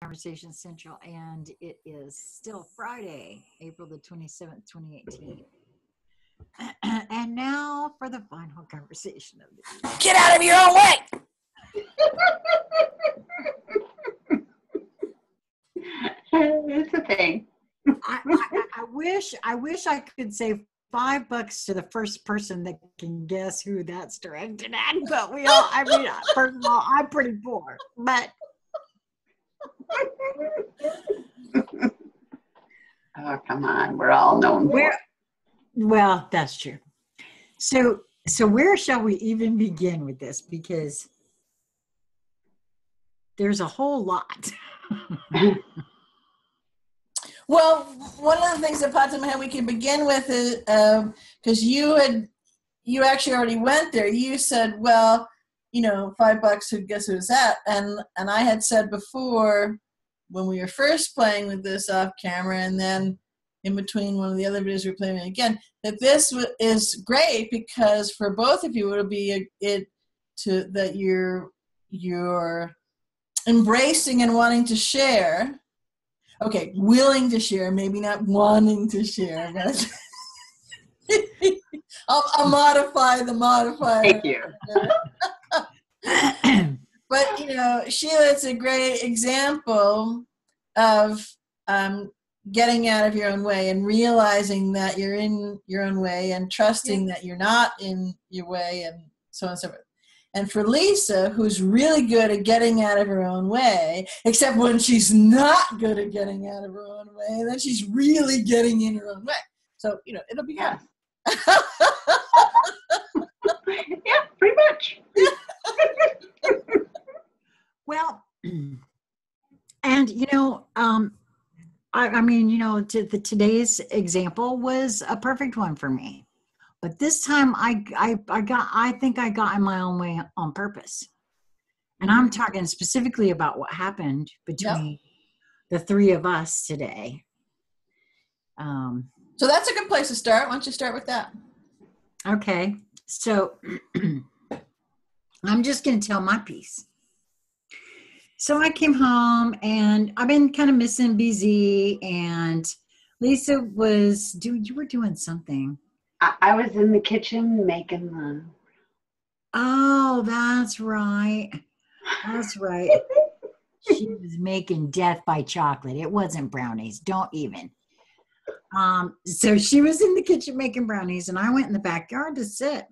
Conversation Central, and it is still Friday, April the 27th, 2018. And now for the final conversation of the evening. Get out of your own way! It's a thing. I wish I could say $5 to the first person that can guess who that's directed at, but first of all, I'm pretty poor, but Oh, come on. We're all known for it. Well, that's true. So where shall we even begin with this? Because there's a whole lot. Well, one of the things that popped in my head we can begin with is, because you actually already went there. You said, well, $5, who guess who's that? And I had said before, when we were first playing with this off camera, and then in between one of the other videos we were playing again, that this is great because for both of you it'll be that you're embracing and wanting to share. Okay, willing to share, maybe not wanting to share, but I'll modify the modifier. Thank you. But, Sheila, it's a great example of getting out of your own way and realizing that you're in your own way and trusting that you're not in your way and so on and so forth. And for Lisa, who's really good at getting out of her own way, except when she's not good at getting out of her own way, then she's really getting in her own way. So, it'll be fun. Yeah, pretty much. Well, and I mean, today's example was a perfect one for me. But this time I think I got in my own way on purpose. And I'm talking specifically about what happened between the three of us today. So that's a good place to start. Why don't you start with that? Okay. So I'm just going to tell my piece. So I came home and I've been kind of missing BZ, and Lisa you were doing something. I was in the kitchen making the... Oh, that's right. That's right. She was making death by chocolate. It wasn't brownies. Don't even. So she was in the kitchen making brownies, and I went in the backyard to sit.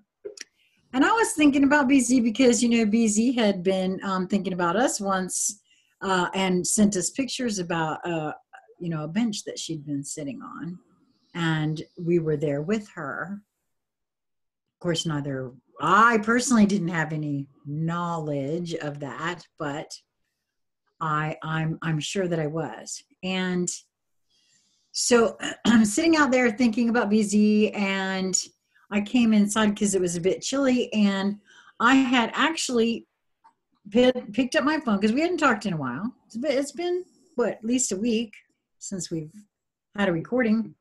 And I was thinking about BZ because, BZ had been thinking about us once and sent us pictures about, a bench that she'd been sitting on. And we were there with her. Of course, I personally didn't have any knowledge of that, but I'm sure that I was. And so I'm sitting out there thinking about BZ, and I came inside because it was a bit chilly, and I had actually picked up my phone because we hadn't talked in a while. It's been, at least a week since we've had a recording.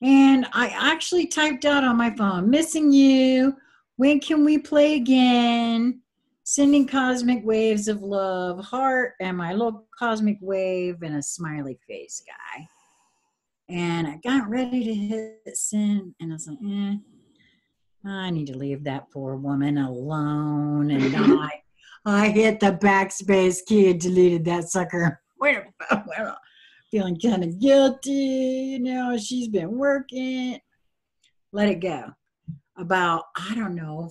And I actually typed out on my phone, missing you. When can we play again? Sending cosmic waves of love, heart, and my little cosmic wave and a smiley face guy. And I got ready to hit send, and I was like, I need to leave that poor woman alone. And I hit the backspace key and deleted that sucker. Feeling kind of guilty, she's been working. Let it go. About, I don't know,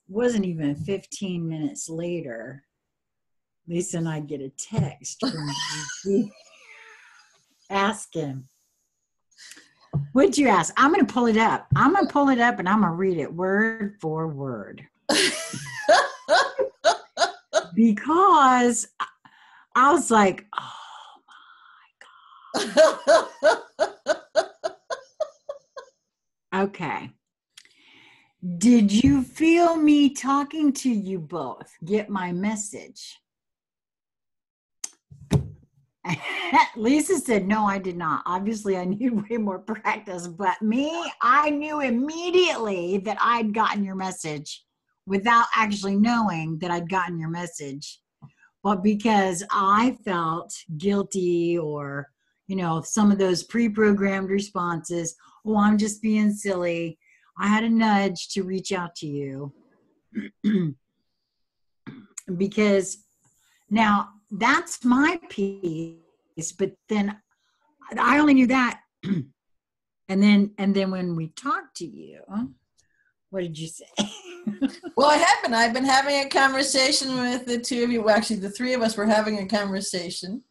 wasn't even 15 minutes later, Lisa and I get a text from BZ asking, what'd you ask? I'm going to pull it up. And I'm going to read it word for word. Because I was like, okay. Did you feel me talking to you both? Get my message? Lisa said, no, I did not. Obviously, I need way more practice. But I knew immediately that I'd gotten your message without actually knowing that I'd gotten your message. but because I felt guilty or, some of those pre-programmed responses, oh, I'm just being silly. I had a nudge to reach out to you because now that's my piece, but then I only knew that. And then when we talked to you, what did you say? Well, I've been having a conversation with the two of you. Well, actually, the three of us were having a conversation,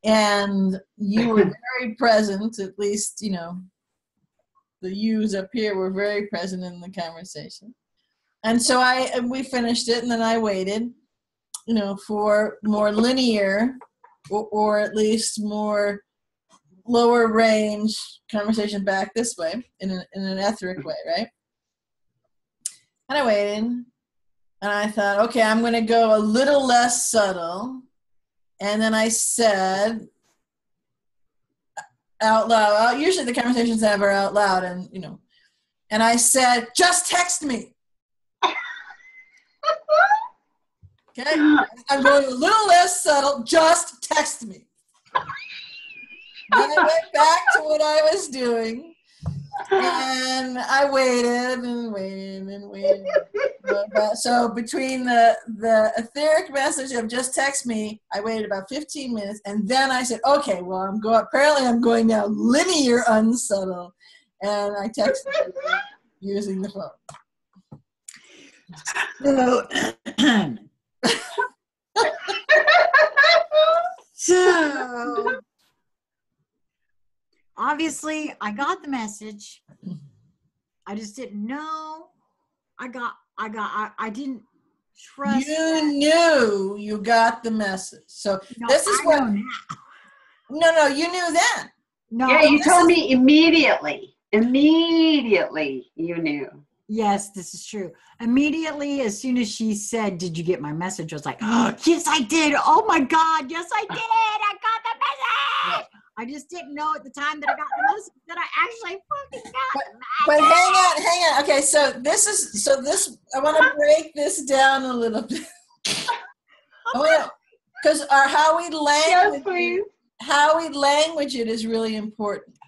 and you were very present. At least, the yous up here were very present in the conversation. And so we finished it, and then I waited, for more linear, or at least more lower range conversation back this way in an etheric way, right? And I waited, and I thought, okay, I'm going to go a little less subtle. And then I said out loud, usually the conversations I have are out loud, and I said, just text me. Okay, I'm going a little less subtle, just text me. Then I went back to what I was doing, and I waited and waited and waited. So between the etheric message of just text me, I waited about 15 minutes, and then I said, okay, well, apparently I'm going now linear unsubtle, and I texted you using the phone. So obviously I got the message. I just didn't know. I didn't trust. You knew you got the message. So this is what. No, you knew then. No, yeah, you told me immediately. Immediately, you knew. Yes, this is true. Immediately, as soon as she said, "Did you get my message?" I was like, "Oh, yes, I did. Oh my God, yes, I did. I got the message." Yeah. I just didn't know at the time that I got the message that I actually fucking got the message. But hang on. Okay, so this. I want to break this down a little bit. Because how we language it is really important.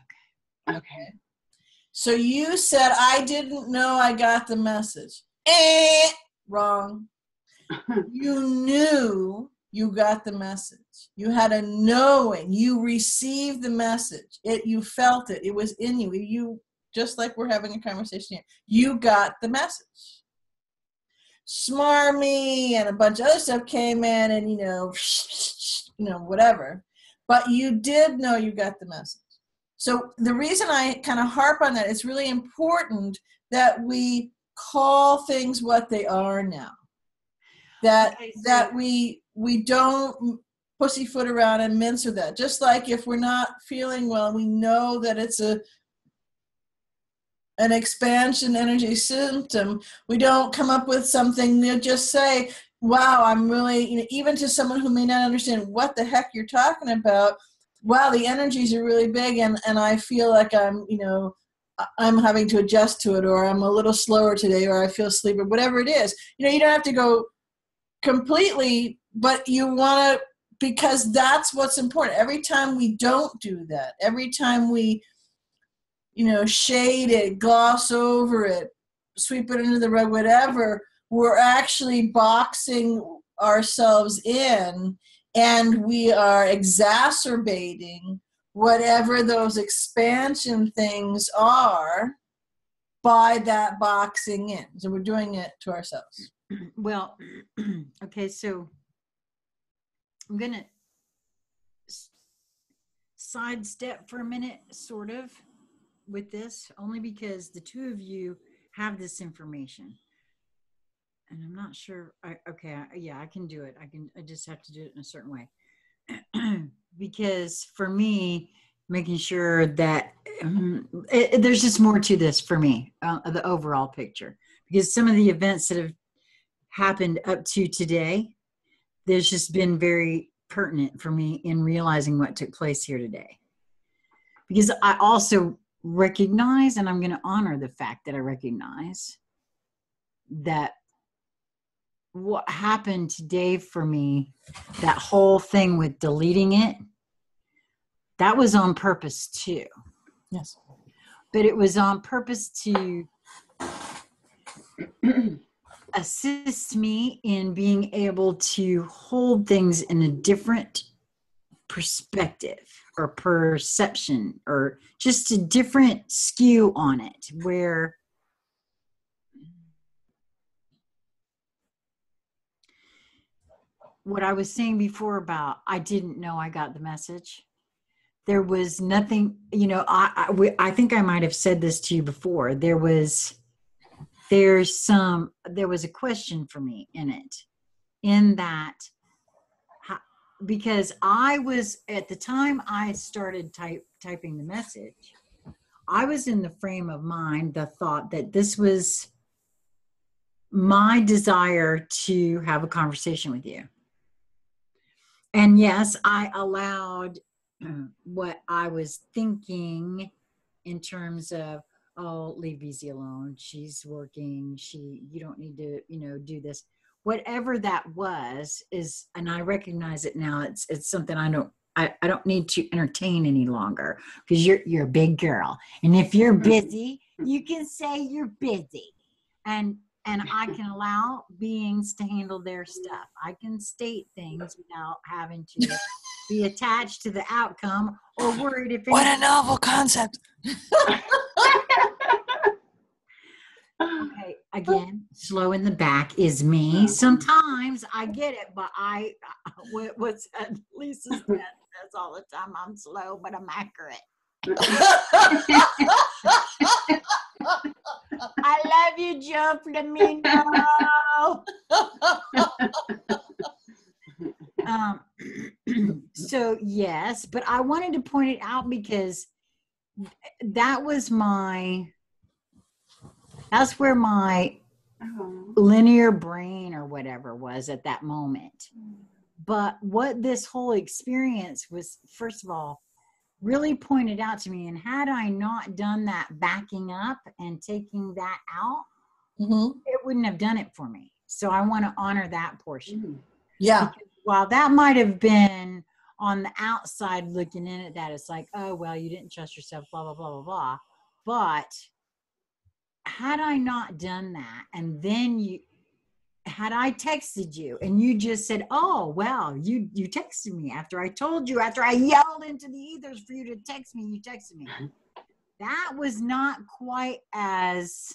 Okay. So you said, I didn't know I got the message. Wrong. You knew you got the message. You had a knowing. You received the message. You felt it. It was in you. You, just like we're having a conversation here, you got the message. Smarmy and a bunch of other stuff came in and, whatever. But you did know you got the message. So the reason I kind of harp on that, it's really important that we call things what they are now. That we don't pussyfoot around and mince with that. Just like if we're not feeling well, we know that it's an expansion energy symptom. We don't come up with something. We'll just say, wow, I'm really, even to someone who may not understand what the heck you're talking about, wow, the energies are really big, and I feel like I'm having to adjust to it, or I'm a little slower today, or I feel sleepy, or whatever it is. You don't have to go completely, but you want to, because that's what's important. Every time we don't do that, every time we, shade it, gloss over it, sweep it under the rug, whatever, we're actually boxing ourselves in, and we are exacerbating whatever those expansion things are by that boxing in. So we're doing it to ourselves. Well, okay, so I'm going to sidestep for a minute, sort of, with this, only because the two of you have this information. And I'm not sure. I can do it. I just have to do it in a certain way. Because for me, making sure that there's just more to this for me, the overall picture. Because some of the events that have happened up to today, there's just been very pertinent for me in realizing what took place here today. Because I also recognize, and I'm going to honor the fact that I recognize that what happened today for me, that whole thing with deleting it, that was on purpose too. Yes. But it was on purpose to assist me in being able to hold things in a different perspective or perception, or just a different skew on it, where what I was saying before about I didn't know I got the message. There was nothing, you know, I think I might have said this to you before. There was a question for me in it, in that, because I was, at the time I started typing the message, I was in the frame of mind, the thought that this was my desire to have a conversation with you. And yes, I allowed what I was thinking in terms of, oh, leave Easy alone. She's working. You don't need to, do this. Whatever that was is, and I recognize it now. It's something I don't need to entertain any longer, because you're a big girl. And if you're busy, you can say you're busy. And I can allow beings to handle their stuff. I can state things without having to be attached to the outcome or worried if What a novel concept. Okay, again, slow in the back is me. Sometimes I get it, but what's Lisa's dad says all the time, I'm slow, but I'm accurate. I love you, Joe Flamingo. So yes, but I wanted to point it out because that's where my linear brain or whatever was at that moment. But what this whole experience was, first of all, really pointed out to me, and had I not done that backing up and taking that out, it wouldn't have done it for me. So I want to honor that portion. Yeah. Because while that might have been on the outside looking in at that, it's like, oh, well, you didn't trust yourself, blah, blah, blah, blah, blah. But had I not done that, and then had I texted you and you just said, oh, well, you texted me after I told you, after I yelled into the ethers for you to text me, you texted me. That was not quite as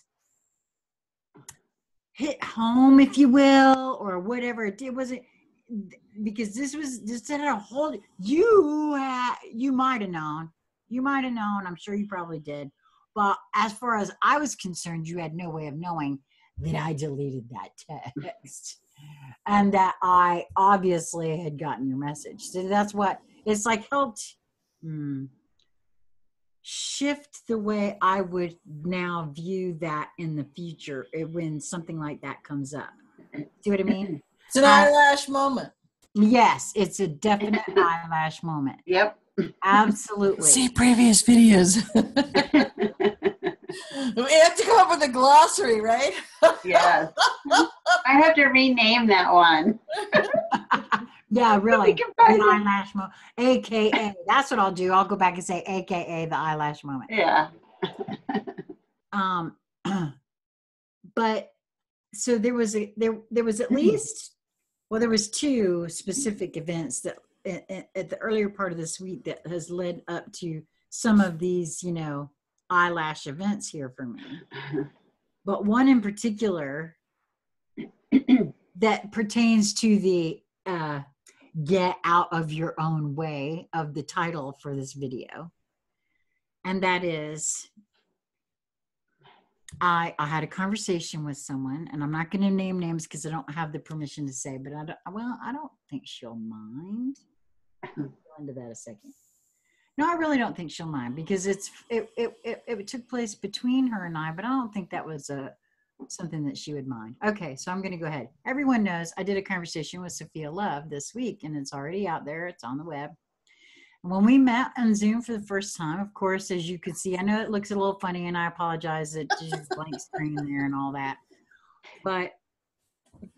hit home, if you will, or whatever it did. Wasn't, because this had a whole, you might have known. I'm sure you probably did. But as far as I was concerned, you had no way of knowing that I deleted that text and that I obviously had gotten your message. So that's what it's like, helped shift the way I would now view that in the future when something like that comes up. See what I mean? It's an eyelash moment. Yes, it's a definite eyelash moment. Yep. Absolutely. See previous videos. We have to come up with a glossary, right? Yes. I have to rename that one. Yeah, really. The eyelash moment. AKA. That's what I'll do. I'll go back and say AKA the eyelash moment. Yeah. But so there was at least, well, there was two specific events that at the earlier part of this week that has led up to some of these, eyelash events here for me. But one in particular that pertains to the get out of your own way of the title for this video. And that is, I had a conversation with someone, and I'm not going to name names because I don't have the permission to say, but I don't think she'll mind. I'll go into that a second. No, I really don't think she'll mind, because it took place between her and I, but I don't think that was something that she would mind. Okay, so I'm going to go ahead. Everyone knows I did a conversation with Sophia Love this week, and it's already out there. It's on the web. And when we met on Zoom for the first time, of course, as you can see, I know it looks a little funny, and I apologize that there's blank screen there and all that. But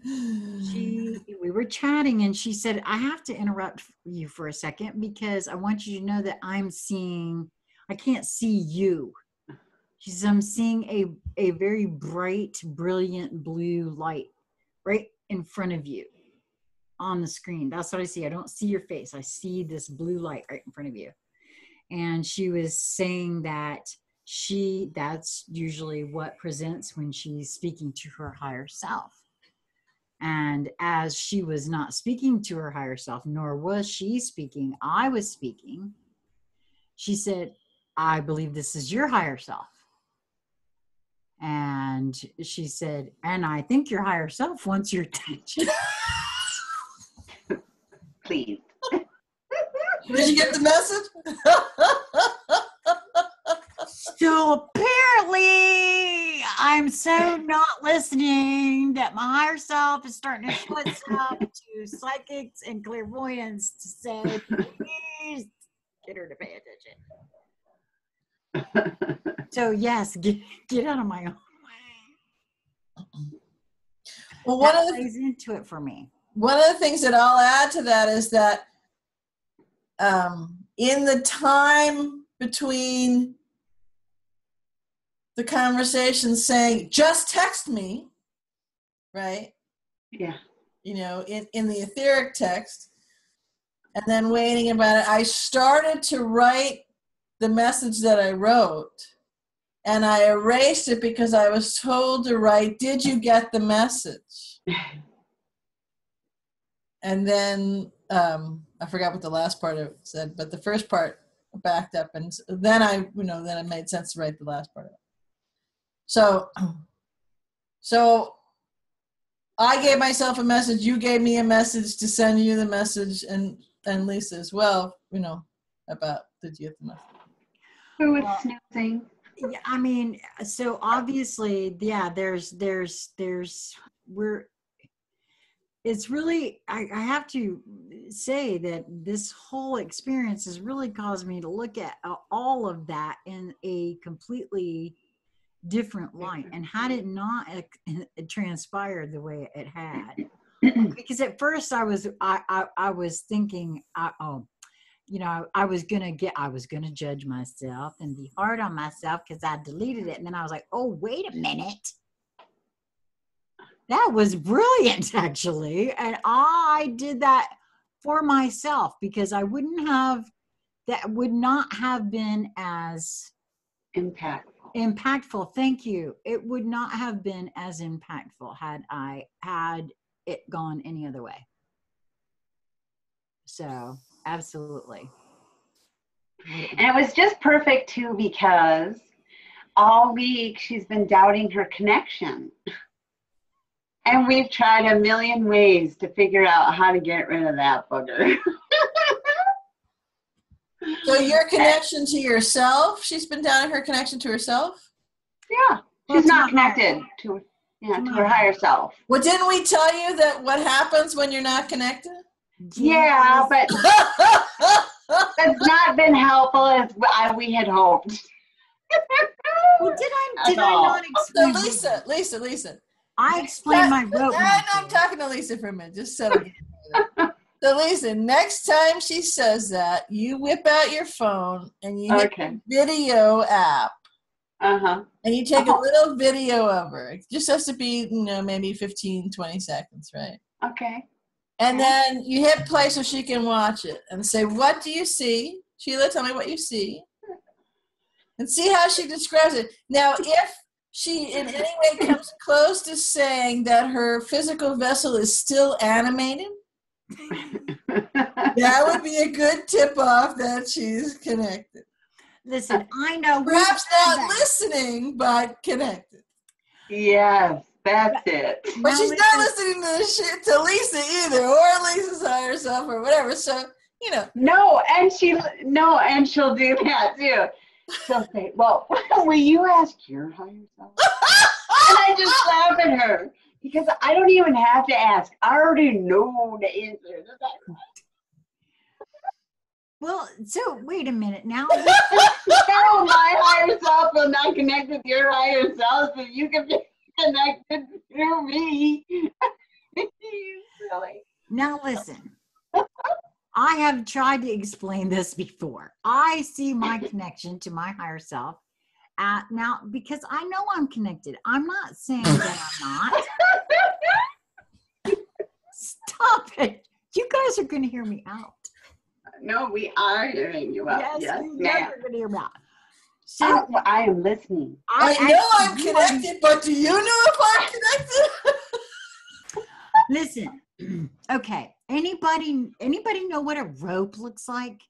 We were chatting and she said, I have to interrupt you for a second because I want you to know that I can't see you. She says, I'm seeing a very bright, brilliant blue light right in front of you on the screen. That's what I see. I don't see your face. I see this blue light right in front of you. And she was saying that that's usually what presents when she's speaking to her higher self. And as she was not speaking to her higher self, nor was she speaking, I was speaking. She said, I believe this is your higher self. And she said, and I think your higher self wants your attention. Please. Did you get the message? So apparently I'm so not listening that my higher self is starting to show itself to psychics and clairvoyants to say, please get her to pay attention. So yes, get out of my own way. Well, that plays into it for me. One of the things that I'll add to that is that in the time between the conversation saying, just text me, right? Yeah. You know, in the etheric text, and then waiting about it, I started to write the message that I wrote, and I erased it because I was told to write, did you get the message? And then I forgot what the last part of it said, but the first part backed up, and then then it made sense to write the last part of it. So I gave myself a message, you gave me a message to send you the message, and Lisa as well, about did you get the message? Who was snoozing? Yeah, I mean, so obviously, yeah, it's really, I have to say that this whole experience has really caused me to look at all of that in a completely different light. And had it not transpired the way it had, because at first I was thinking, I was gonna judge myself and be hard on myself because I deleted it. And then I was like, oh, wait a minute. That was brilliant, actually. And I did that for myself because that would not have been as impactful. Thank you. It would not have been as impactful had it gone any other way. So absolutely. And it was just perfect too, because all week she's been doubting her connection. And we've tried a million ways to figure out how to get rid of that booger. So your connection to yourself, she's been doubting her connection to herself? Yeah. She's not connected to her higher self. Well, didn't we tell you that what happens when you're not connected? Yeah, but that's not been helpful as we had hoped. Well, did I not explain? So Lisa. I explained my rope. I'm talking to Lisa for a minute. Just settle down. So Lisa, next time she says that, you whip out your phone and you hit the video app. Uh-huh. And you take a little video of her. It just has to be, maybe 15, 20 seconds, right? Okay. And then you hit play so she can watch it and say, what do you see? Sheila, tell me what you see. And see how she describes it. Now, if she in any way comes close to saying that her physical vessel is still animated, that would be a good tip-off that she's connected. Listen, I know. Perhaps not listening, but connected. Yes, that's it. But she's not listening to the shit to Lisa either, or Lisa's higher self, or whatever. So, No, and she'll do that too. She'll say, well, will you ask your higher self? And I just laugh at her because I don't even have to ask. I already know the answer. Well, so wait a minute now. No, my higher self will not connect with your higher self, but you can be connected through me. You silly. Now listen, I have tried to explain this before. I see my connection to my higher self now because I know I'm connected. I'm not saying that I'm not. Stop it. You guys are going to hear me out. No, we are hearing you out. Yes, Yes, you ma'am. guys are going to hear me out. So Oh, I am listening. I know I'm connected, but do you know if I'm connected? Listen, okay. Anybody know what a rope looks like?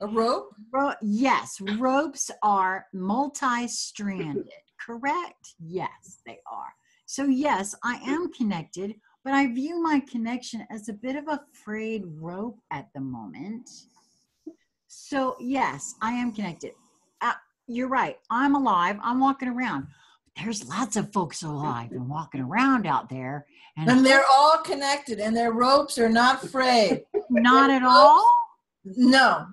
A rope? Yes, ropes are multi-stranded, correct? Yes, they are. So yes, I am connected, but I view my connection as a bit of a frayed rope at the moment. So yes, I am connected. You're right. I'm alive. I'm walking around. There's lots of folks alive and walking around out there. And they're all connected, and their ropes are not frayed. Not at all? No,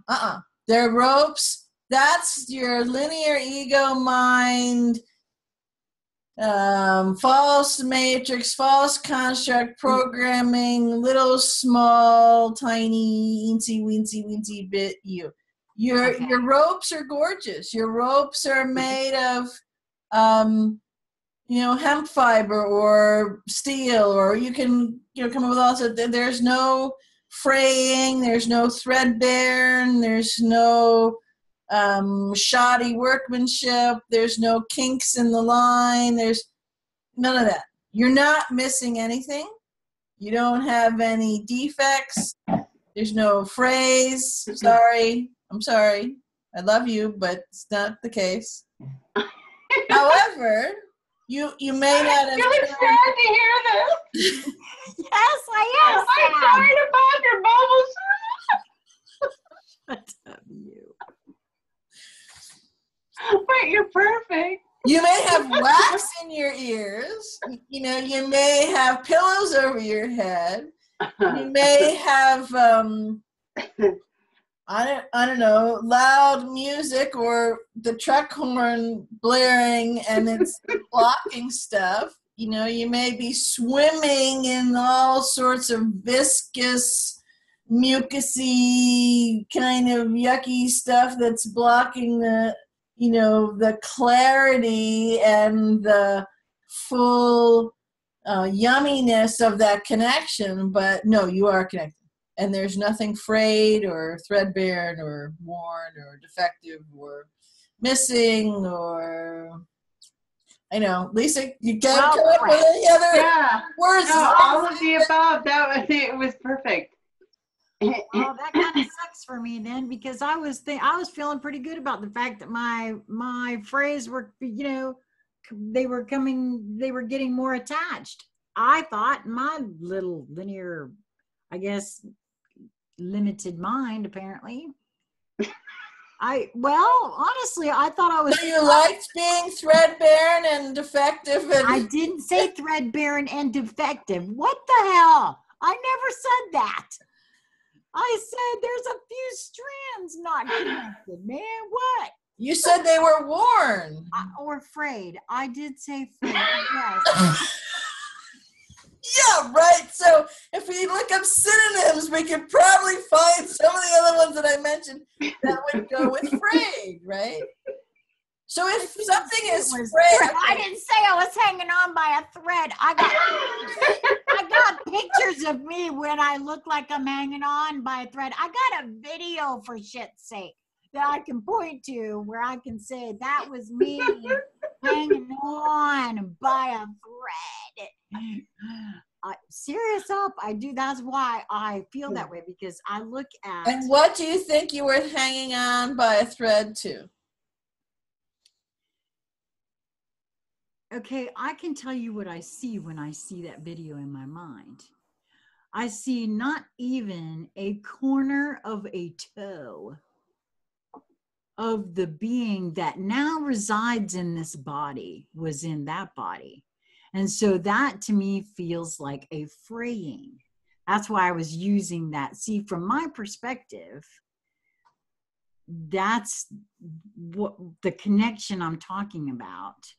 They're ropes. That's your linear ego mind, false matrix, false construct programming, little small, tiny, weensy bit you. Your ropes are gorgeous. Your ropes are made of hemp fiber or steel, or you can come up with all sorts. There's no fraying, there's no threadbare, there's no shoddy workmanship, there's no kinks in the line, there's none of that. You're not missing anything. You don't have any defects. There's no frays. I'm sorry. I love you, but it's not the case. However, you may not have. You're sad to hear this. Yes, I am. I'm sorry about your bubbles. Shut up, you. But you're perfect. You may have wax in your ears. You may have pillows over your head. You may have I don't know, loud music or the truck horn blaring and it's blocking stuff. You may be swimming in all sorts of viscous, mucusy, kind of yucky stuff that's blocking the clarity and the full yumminess of that connection. But no, you are connected. And there's nothing frayed or threadbare or worn or defective or missing or, Lisa, you can't come up with any other words. No, all of the above. It was perfect. Oh, that kind of sucks for me then, because I was feeling pretty good about the fact that my phrase were, they were getting more attached. I thought my little linear, I guess, limited mind, apparently. Honestly, I thought I was. So you liked being threadbare and defective. I didn't say threadbare and defective. What the hell? I never said that. I said there's a few strands not connected, man. What? You said they were worn. Or frayed. I did say frayed, yes. Yeah, right. So if we look up synonyms, we could probably find some of the other ones that I mentioned that would go with frayed, right? So if something is frayed, I didn't say I was hanging on by a thread. I got pictures of me when I look like I'm hanging on by a thread. I got a video, for shit's sake, that I can point to where I can say that was me hanging on by a thread. Serious up, I do. That's why I feel that way, because I look at. And what do you think you were hanging on by a thread to? Okay, I can tell you what I see when I see that video in my mind. I see not even a corner of a toe of the being that now resides in this body was in that body. And so that to me feels like a fraying. That's why I was using that. See, from my perspective, that's what the connection I'm talking about.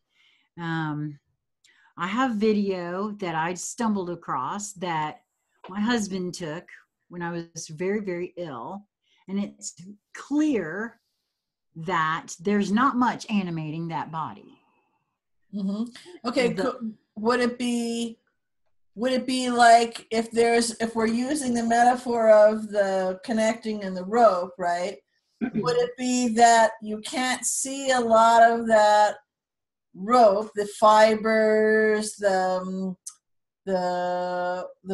I have video that I stumbled across that my husband took when I was very, very ill. And it's clear that there's not much animating that body. Mm-hmm. Okay, would it be like if we're using the metaphor of the connecting and the rope, right? Would it be that you can't see a lot of that rope, the fibers, the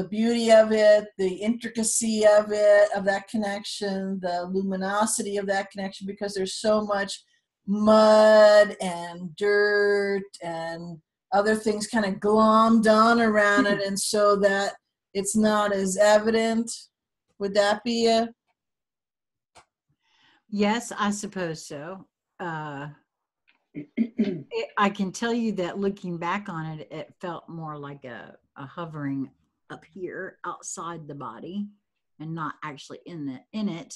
beauty of it, the intricacy of it, of that connection, the luminosity of that connection, because there's so much mud and dirt and other things kind of glommed on around it, and so that it's not as evident? Would that be a... Yes, I suppose so. I can tell you that looking back on it, it felt more like a hovering up here outside the body and not actually in it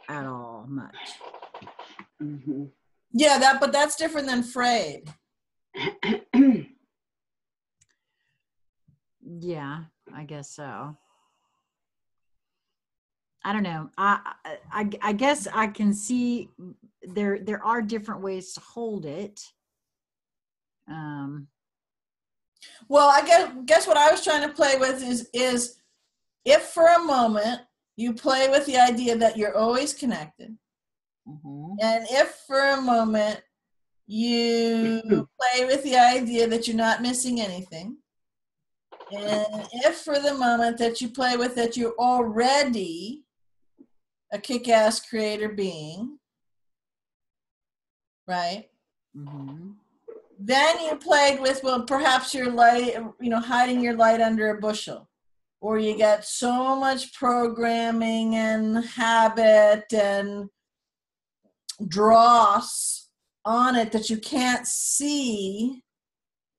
at all much. Mm-hmm. Yeah, but that's different than frayed. Yeah, I guess so. I don't know. I guess I can see there are different ways to hold it. Well, I guess what I was trying to play with is if for a moment you play with the idea that you're always connected, and if for a moment you play with the idea that you're not missing anything, and if for the moment that you play with that you're already a kick-ass creator being, right? Mm-hmm. Then you played with, well, perhaps your light, hiding your light under a bushel, or you got so much programming and habit and dross on it that you can't see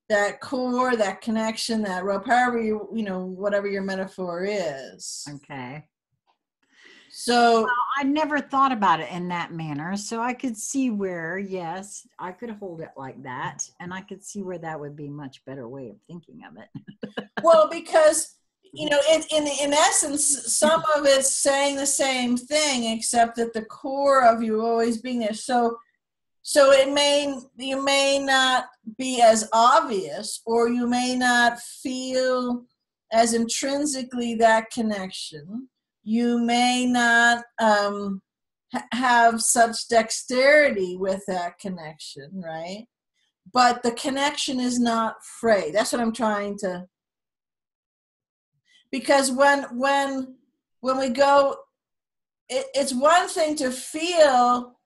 that core, that connection, that rope, however whatever your metaphor is. Okay. So I never thought about it in that manner. So I could see where, yes, I could hold it like that. And I could see where that would be a much better way of thinking of it. well, because, in essence, some of it's saying the same thing, except that the core of you always being there. So you may not be as obvious, or you may not feel as intrinsically that connection. You may not have such dexterity with that connection, right? But the connection is not frayed. That's what I'm trying to... Because when we go, it's one thing to feel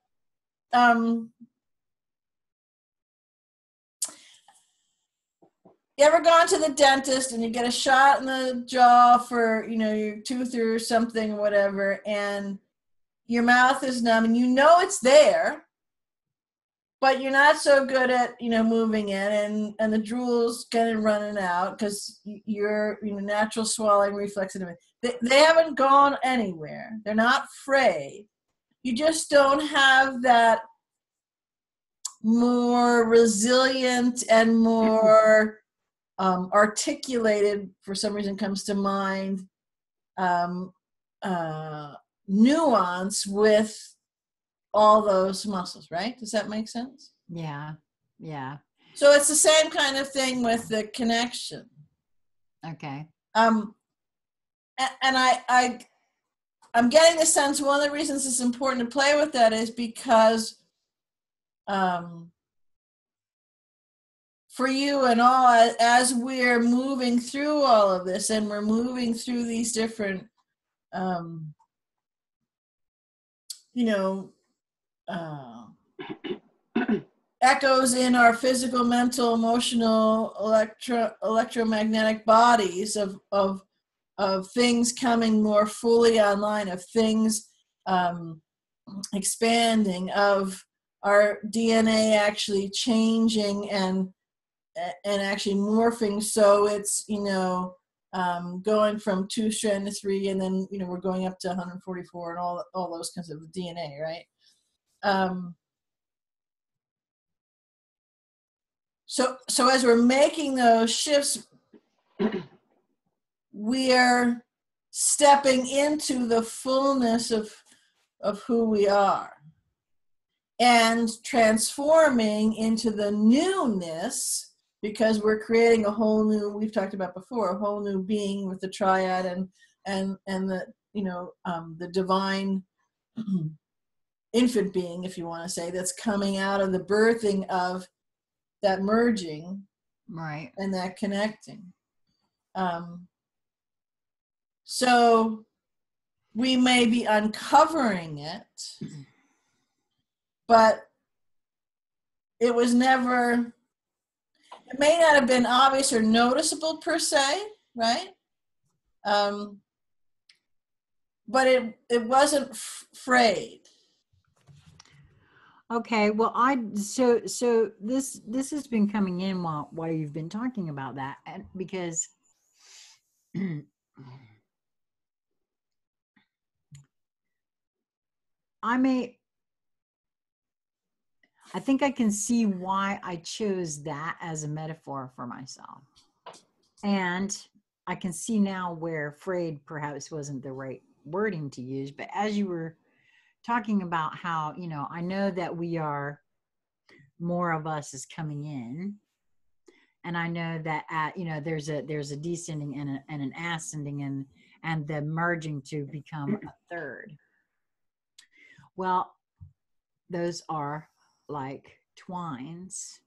you ever gone to the dentist and you get a shot in the jaw for, your tooth or something, whatever, and your mouth is numb and it's there, but you're not so good at, moving it, and the drool's kind of running out because your natural swallowing reflex and everything. They haven't gone anywhere. They're not frayed. You just don't have that more resilient and more articulated, for some reason comes to mind, nuance with all those muscles, right? Does that make sense? Yeah. So it's the same kind of thing with the connection. Okay. And I'm getting the sense one of the reasons it's important to play with that is because for you and all, as we're moving through all of this, and we're moving through these different echoes in our physical, mental, emotional, electromagnetic bodies of things coming more fully online, of things expanding, of our DNA actually changing and actually morphing. So it's, going from 2-strand to 3, and then, we're going up to 144 and all those kinds of DNA, right? So So as we're making those shifts, we are stepping into the fullness of who we are and transforming into the newness, because we're creating a whole new, we've talked about before, a whole new being with the triad and the, the divine infant being, if you want to say, that's coming out of the birthing of that merging, Right. and that connecting. So we may be uncovering it, but it was never, it may not have been obvious or noticeable per se, right? But it wasn't frayed. Okay, well, so this has been coming in while you've been talking about that, and because I think I can see why I chose that as a metaphor for myself, and I can see now where frayed perhaps wasn't the right wording to use. But as you were talking about how, I know that we are, more of us is coming in, and I know that there's a descending and an ascending, and the merging to become a third. Well, those are like twines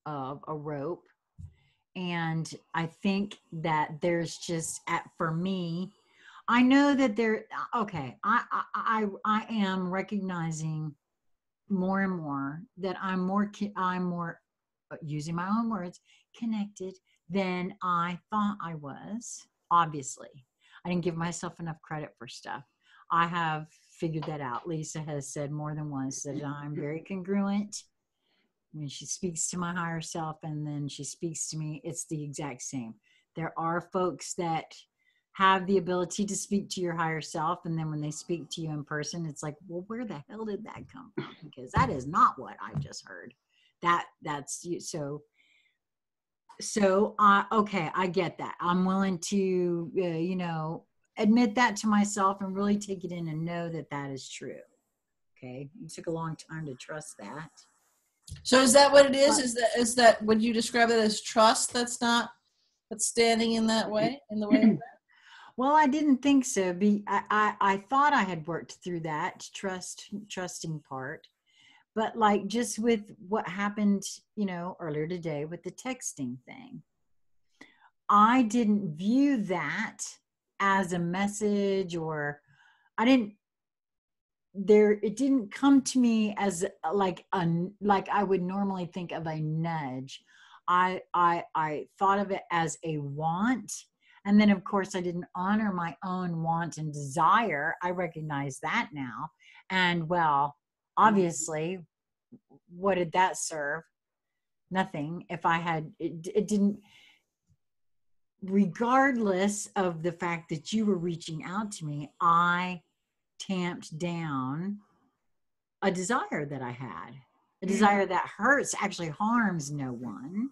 of a rope, and I think that there's just for me, I know that I am recognizing more and more that I'm more using my own words, connected than I thought I was. Obviously, I didn't give myself enough credit for stuff. I have figured that out. Lisa has said more than once that I'm very congruent. When she speaks to my higher self and then she speaks to me, it's the exact same. There are folks that have the ability to speak to your higher self, and then when they speak to you in person, it's like, well, where the hell did that come from? Because that is not what I just heard. That's you. So okay, I get that. I'm willing to admit that to myself and really take it in and know that that is true. Okay, it took a long time to trust that. So is that what it is? Is that would you describe it as trust that's standing in that way, in the way of that? Well, I didn't think so. I thought I had worked through that trusting part, but like just with what happened, earlier today with the texting thing, I didn't view that as a message, or it didn't come to me as like I would normally think of a nudge. I thought of it as a want. And then, of course, I didn't honor my own want and desire. I recognize that now. And, well, obviously, what did that serve? Nothing. If I had, it didn't, regardless of the fact that you were reaching out to me, I tamped down a desire that I had. A desire that actually harms no one.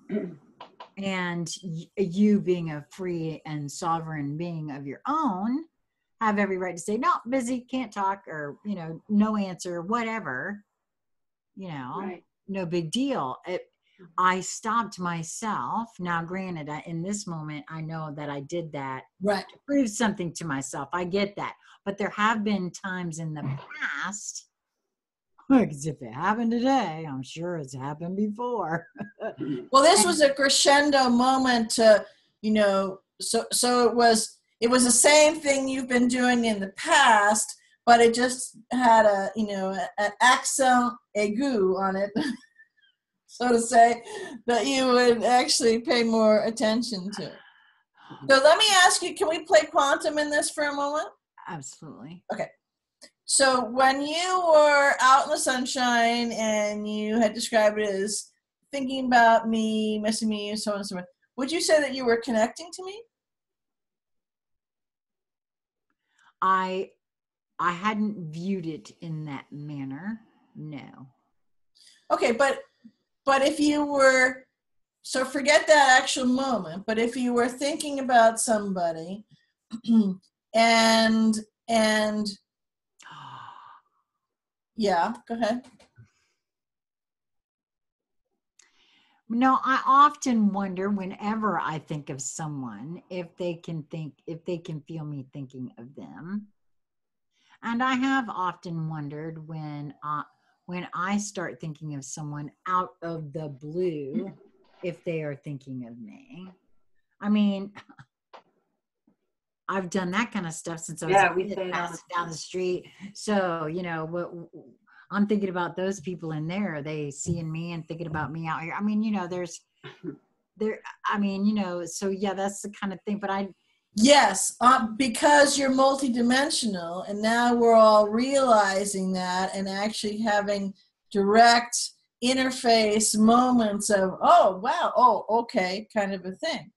And you being a free and sovereign being of your own have every right to say, no, busy, can't talk, or, no answer, whatever, Right. No big deal. I stopped myself. Now, granted, in this moment, I know that I did that right to prove something to myself. I get that. But there have been times in the past, because if it happened today, I'm sure it's happened before. Well, this was a crescendo moment to, so it was the same thing you've been doing in the past, but it just had an accent aigu on it, so to say, that you would actually pay more attention to. So let me ask you, can we play quantum in this for a moment? Absolutely. Okay. So when you were out in the sunshine and you had described it as thinking about me, missing me, and so on and so forth, would you say that you were connecting to me? I hadn't viewed it in that manner. No. Okay, but if you were so forget that actual moment, but if you were thinking about somebody and yeah, go ahead. No, I often wonder whenever I think of someone if they can feel me thinking of them. And I have often wondered when I start thinking of someone out of the blue, if they are thinking of me. I mean, I've done that kind of stuff since I was a we kid, say it all the passing down the street. So, I'm thinking about those people in there. Are they seeing me and thinking about me out here? I mean, so yeah, that's the kind of thing. But yes, because you're multidimensional, and now we're all realizing that and actually having direct interface moments of, oh, wow, oh, okay, kind of a thing.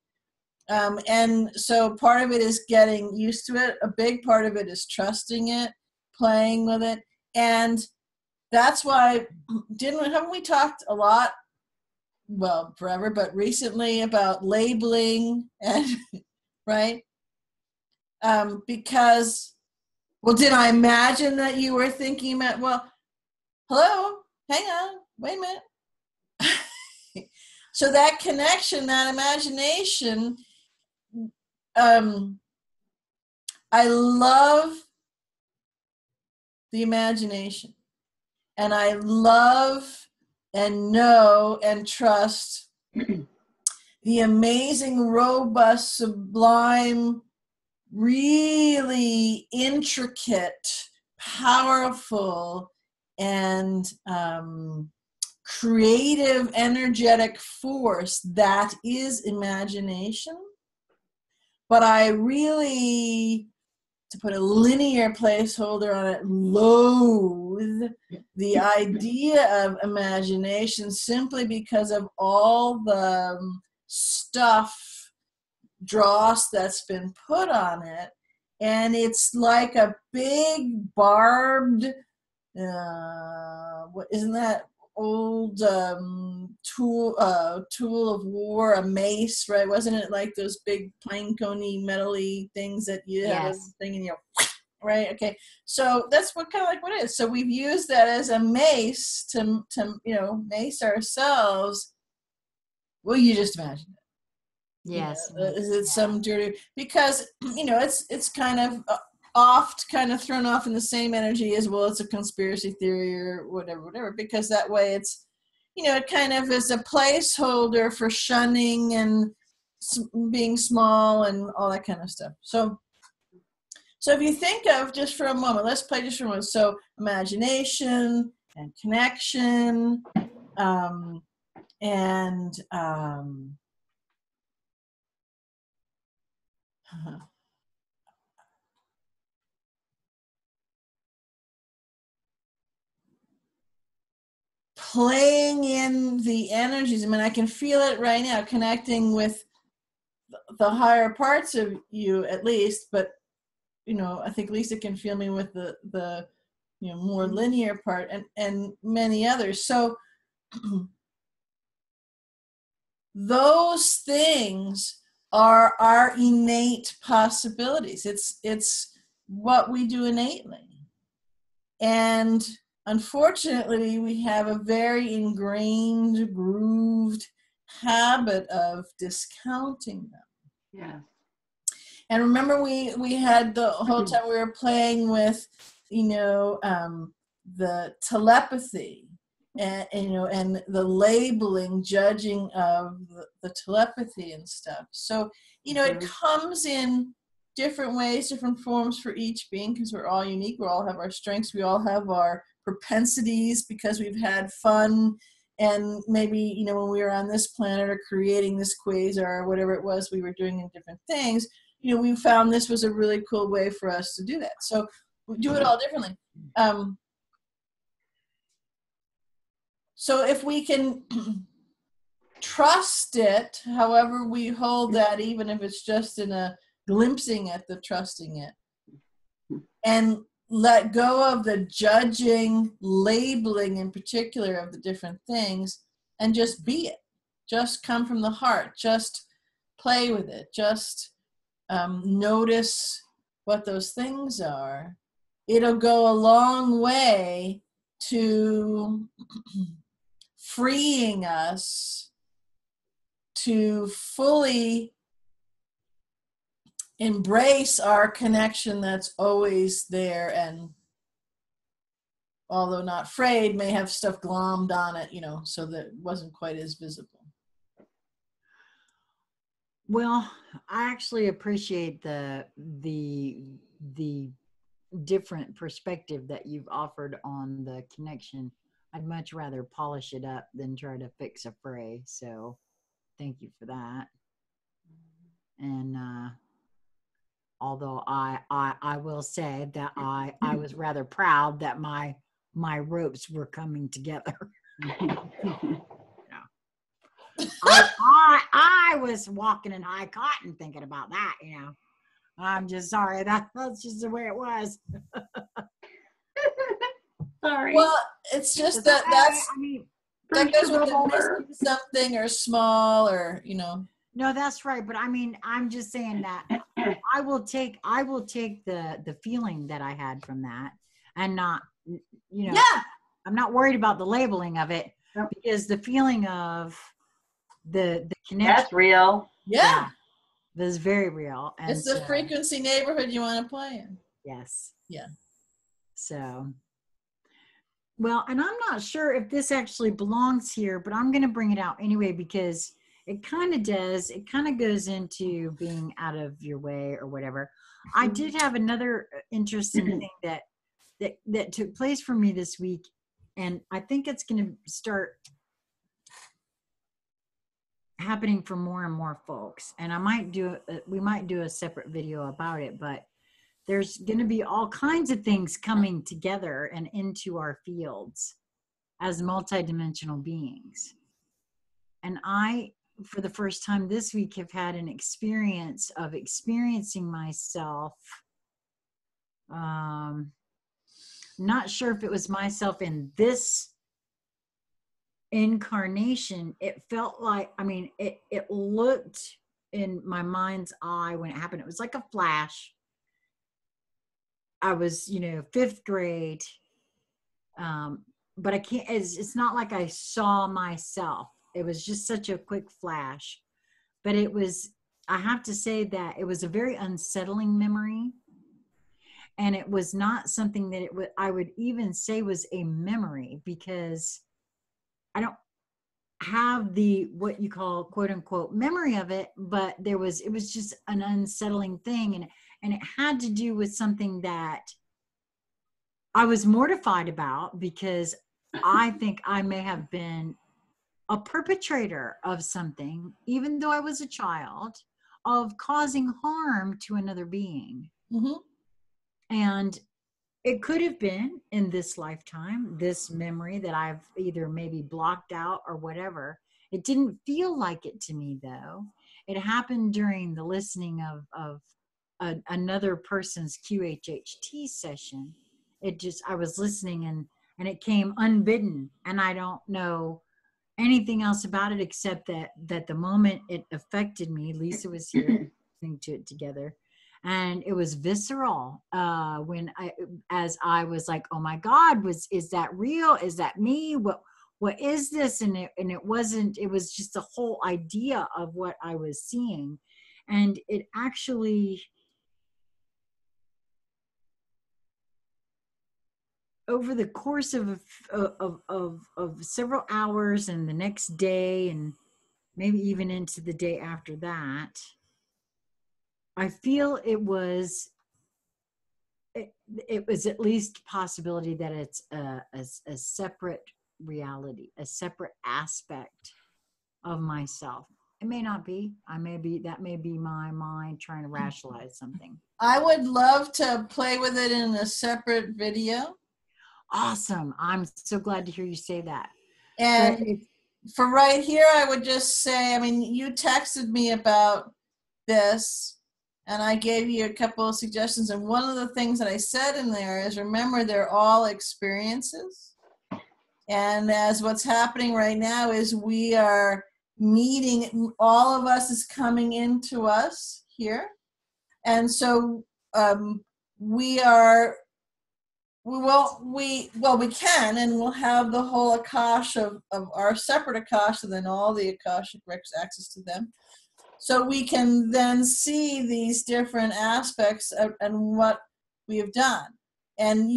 And so part of it is getting used to it. A big part of it is trusting it, playing with it. And that's why, haven't we talked a lot, well, forever, but recently about labeling and, right? Because, well, did I imagine that you were thinking about, well, hello, hang on, wait a minute. So that connection, that imagination, I love the imagination, and I love and know and trust the amazing, robust, sublime, really intricate, powerful, and creative, energetic force that is imagination. But I really, to put a linear placeholder on it, loathe the idea of imagination simply because of all the stuff, dross that's been put on it. And it's like a big barbed, isn't that old tool of war, a mace, right? Wasn't it like those big pinecone metally things that you have a thing in your, right? Okay, so that's what kind of like what it is. So we've used that as a mace to mace ourselves. Well, you just imagine it. yes, Is it some dirty, because it's kind of oft kind of thrown off in the same energy as, well, it's a conspiracy theory or whatever, because that way it's, it kind of is a placeholder for shunning and being small and all that kind of stuff. So if you think of, just for a moment, let's play just for a moment. So imagination and connection, and playing in the energies. I mean, I can feel it right now, connecting with the higher parts of you, at least. But I think Lisa can feel me with the more linear part, and many others. So those things are our innate possibilities. It's what we do innately. And unfortunately, we have a very ingrained, grooved habit of discounting them. Yes. And remember, we had the whole time we were playing with, the telepathy, and the labeling, judging of the telepathy and stuff. So, it comes in different ways, different forms for each being, because we're all unique. We all have our strengths. We all have our propensities, because we've had fun. And maybe, when we were on this planet or creating this quasar or whatever it was we were doing in different things, we found this was a really cool way for us to do that. So we do it all differently. So if we can trust it, however we hold that, even if it's just in a glimpsing at the trusting it, and let go of the judging, labeling in particular of the different things, and just be it. just come from the heart. Just play with it. Just notice what those things are. It'll go a long way to freeing us to fully embrace our connection that's always there, and although not frayed, may have stuff glommed on it, so that it wasn't quite as visible. Well, I actually appreciate the different perspective that you've offered on the connection. I'd much rather polish it up than try to fix a fray. So thank you for that. And although I will say that I was rather proud that my ropes were coming together. I was walking in high cotton thinking about that, I'm just sorry. That's just the way it was. Sorry. Well, it's just that that goes with the missing something or small or, No, that's right. But I'm just saying that I will take the feeling that I had from that and not, Yeah. I'm not worried about the labeling of it because the feeling of the connection. That's real. Yeah. That's very real. And it's the frequency neighborhood you want to play in. Yes. Yeah. So, well, and I'm not sure if this actually belongs here, but I'm going to bring it out anyway because it kind of does. It kind of goes into being out of your way or whatever. I did have another interesting thing that took place for me this week, and I think it's going to start happening for more and more folks. And we might do a separate video about it, but there's going to be all kinds of things coming together and into our fields as multidimensional beings. And I, for the first time this week, have had an experience of experiencing myself. Not sure if it was myself in this incarnation. It felt like, it looked in my mind's eye when it happened. It was like a flash. I was, 5th grade. But I can't, it's not like I saw myself. It was just such a quick flash. But I have to say that it was a very unsettling memory. And it was not something that I would even say was a memory, because I don't have what you call quote unquote memory of it, but it was just an unsettling thing. And it had to do with something that I was mortified about, because I think I may have been a perpetrator of something, even though I was a child, of causing harm to another being. Mm-hmm. And it could have been in this lifetime, this memory that I've either maybe blocked out or whatever. It didn't feel like it to me, though. It happened during the listening of another person's QHHT session. I was listening and it came unbidden, and I don't know anything else about it except that the moment it affected me, Lisa was here listening to it together. And it was visceral as I was like, oh my God, is that real? Is that me? What is this? And it wasn't, it was just the whole idea of what I was seeing. And it actually, over the course of several hours and the next day, and maybe even into the day after that, I feel it was at least possibility that it's a separate reality, a separate aspect of myself. It may not be. That may be my mind trying to rationalize something. I would love to play with it in a separate video. Awesome. I'm so glad to hear you say that. And for right here, I would just say, you texted me about this, and I gave you a couple of suggestions. And one of the things that I said in there is, remember, they're all experiences. And as what's happening right now is we are meeting, all of us is coming into us here. And so we can, and we'll have the whole Akash of our separate Akash, and then all the Akashic records, access to them. So we can then see these different aspects and what we have done. And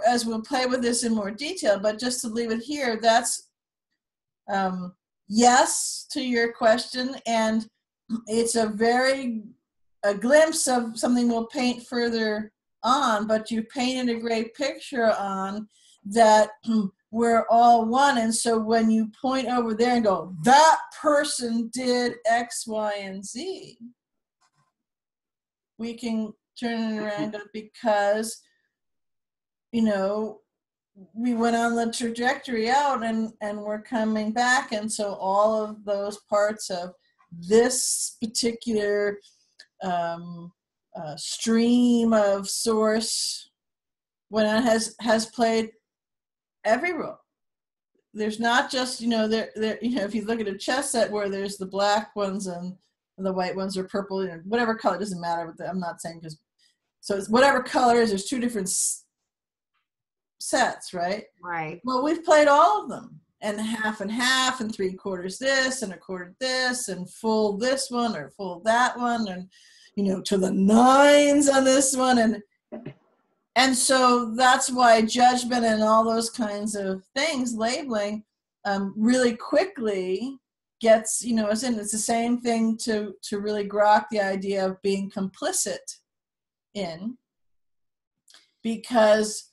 as we'll play with this in more detail, but just to leave it here, that's yes to your question, and it's a glimpse of something we'll paint further on, but you painted a great picture on that we're all one. And so when you point over there and go, that person did X, Y, and Z, we can turn it around because, we went on the trajectory out and we're coming back. And so all of those parts of this particular stream of source has played every role. There's not just, if you look at a chess set where there's the black ones and the white ones are purple, whatever color, doesn't matter. I'm not saying so it's whatever color is, there's two different sets, right? Right. Well, we've played all of them, and half and 3/4 this and 1/4 this and full this one or full that one, and to the 9s on this one, and so that's why judgment and all those kinds of things, labeling, really quickly gets, it's the same thing to really grok the idea of being complicit in, because,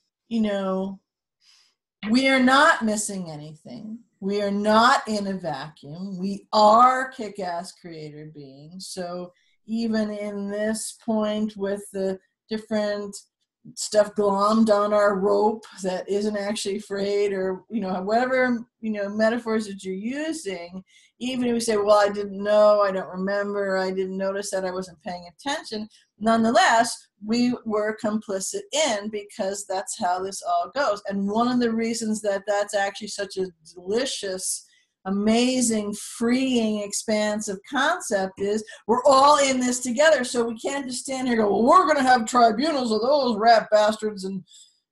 we are not missing anything. We are not in a vacuum. We are kick-ass creator beings. So even in this point with the different stuff glommed on our rope that isn't actually frayed, or whatever metaphors that you're using, even if we say, well, I didn't know, I don't remember, I didn't notice that, I wasn't paying attention, nonetheless we were complicit in, because that's how this all goes. And one of the reasons that that's actually such a delicious, amazing, freeing, expansive concept is we're all in this together. So we can't just stand here and go, well, we're going to have tribunals of those rat bastards, and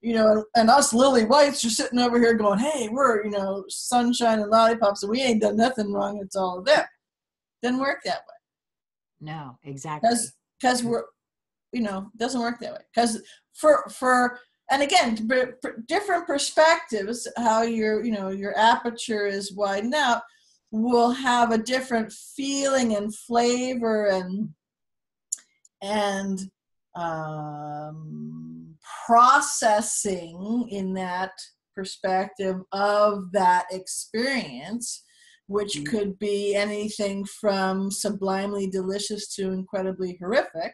and us lily whites are sitting over here going, hey, we're sunshine and lollipops, and we ain't done nothing wrong, it's all them. Doesn't work that way. No, exactly. Because we're doesn't work that way. Because for and again, different perspectives, how your aperture is widened out, will have a different feeling and flavor and processing in that perspective of that experience, which could be anything from sublimely delicious to incredibly horrific.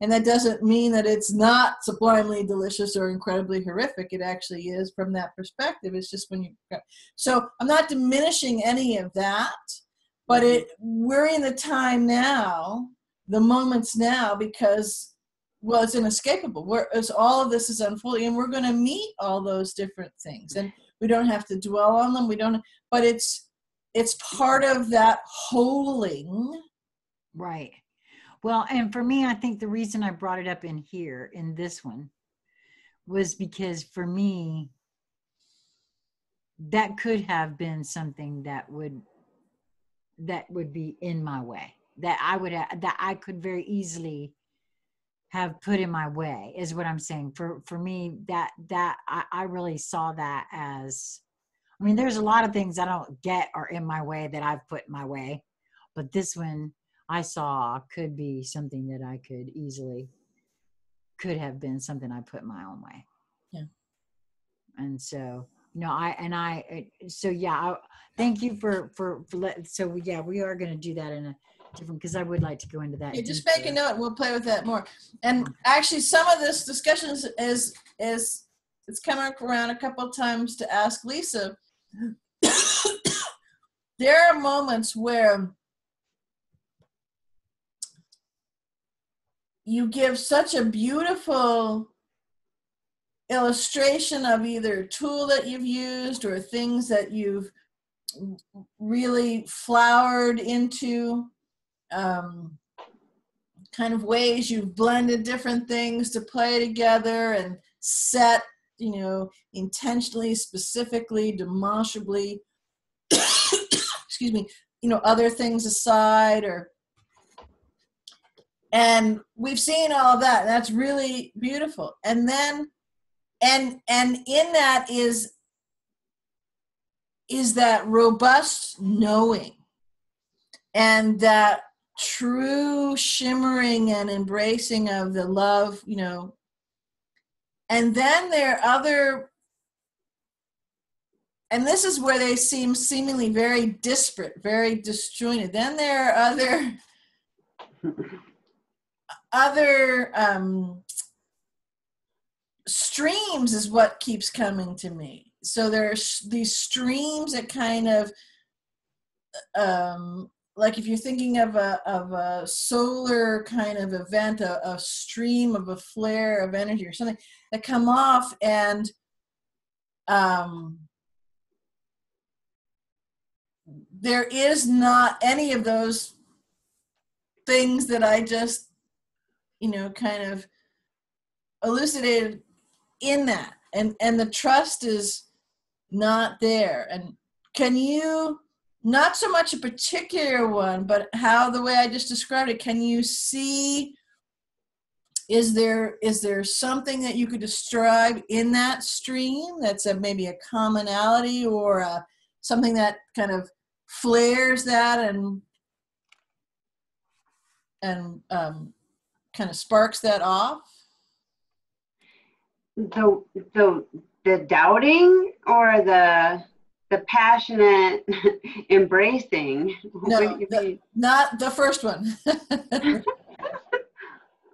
And that doesn't mean that it's not sublimely delicious or incredibly horrific. It actually is from that perspective. It's just so I'm not diminishing any of that, but we're in the time now, the moments now, because, well, it's inescapable. As all of this is unfolding, and we're going to meet all those different things, and we don't have to dwell on them. But it's part of that holding. Right. Well, and for me, I think the reason I brought it up in here, in this one, was because for me, that could have been something that would be in my way, that I could very easily have put in my way, is what I'm saying. For me, that I really saw that as, I mean, there's a lot of things I don't get are in my way that I've put in my way, but this one I saw could be something that I could have been something I put my own way. Yeah. And so, thank you for so yeah, we are going to do that in a different, because I would like to go into that. Yeah, just make a note. We'll play with that more. And actually, some of this discussion is it's come around a couple of times to ask Lisa. There are moments where you give such a beautiful illustration of either a tool that you've used or things that you've really flowered into kind of ways you've blended different things to play together and set, intentionally, specifically, demonstrably, excuse me, other things aside, and we've seen all of that. That's really beautiful. And then, and in that is that robust knowing and that true shimmering and embracing of the love, and then there are other, and this is where they seem seemingly very disparate, very disjointed. Then there are other streams is what keeps coming to me. So there's these streams that kind of, like if you're thinking of a solar kind of event, a stream of a flare of energy or something that come off, and there is not any of those things that I just, kind of elucidated in that. And the trust is not there. And can you, not so much a particular one, but how the way I just described it, can you see, is there something that you could describe in that stream that's maybe a commonality or something that kind of flares that and kind of sparks that off? The doubting or the passionate embracing? No, not the first one.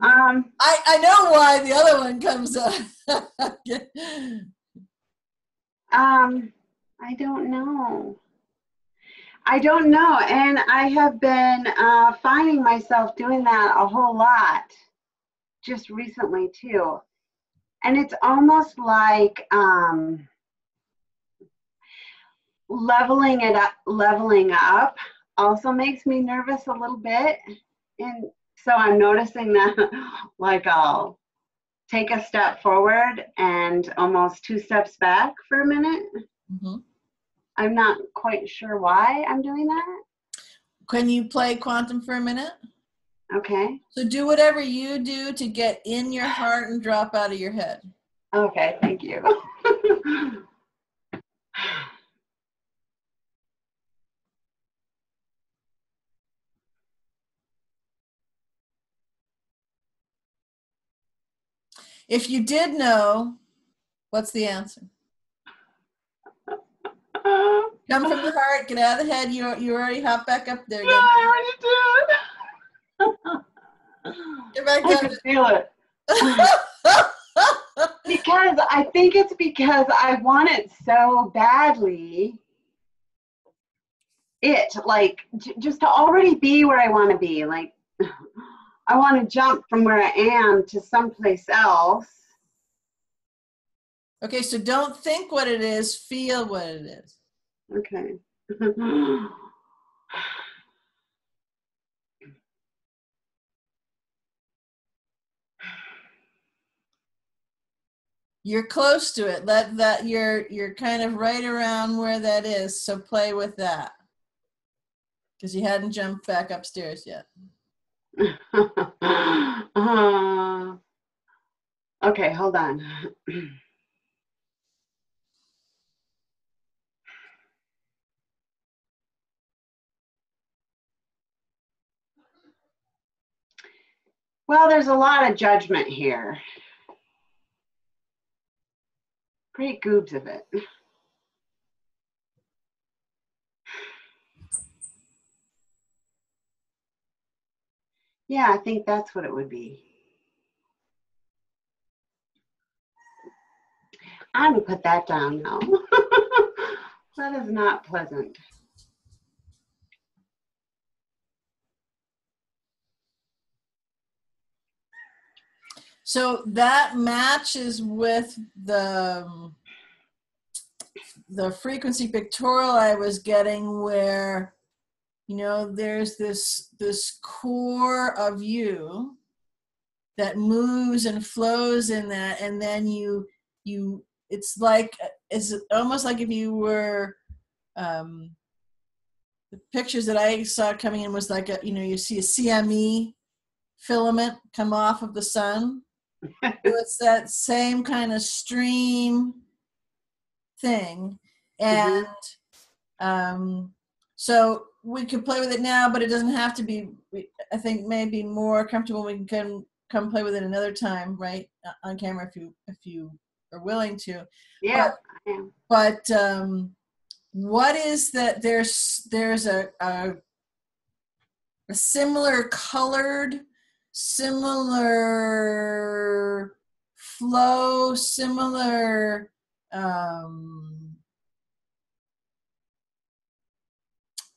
I know why the other one comes up. I don't know. And I have been finding myself doing that a whole lot just recently too. And it's almost like leveling up also makes me nervous a little bit. And so I'm noticing that like I'll take a step forward and almost 2 steps back for a minute. Mm-hmm. I'm not quite sure why I'm doing that. Can you play quantum for a minute? Okay. So do whatever you do to get in your heart and drop out of your head. Okay, thank you. If you did know, what's the answer? Come from the heart, get out of the head. You already hopped back up there again. No, I already did. Get back I could feel it. Because I think it's because I want it so badly. Just to already be where I want to be. Like, I want to jump from where I am to someplace else. Okay, so don't think what it is, feel what it is. Okay. You're close to it. Let that you're kind of right around where that is. So play with that. Because you hadn't jumped back upstairs yet. Okay, hold on. Well, there's a lot of judgment here. Great goobs of it. Yeah, I think that's what it would be. I'm going to put that down now. That is not pleasant. So that matches with the frequency pictorial I was getting where, you know, there's this core of you that moves and flows in that, and then you it's almost like if you were the pictures that I saw coming in was like you see a CME filament come off of the sun. So it's that same kind of stream thing, and so we can play with it now, but it doesn't have to be. I think maybe more comfortable. We can come play with it another time, right, on camera if you are willing to. Yeah, I am. But what is that? There's a similar colored, similar flow, similar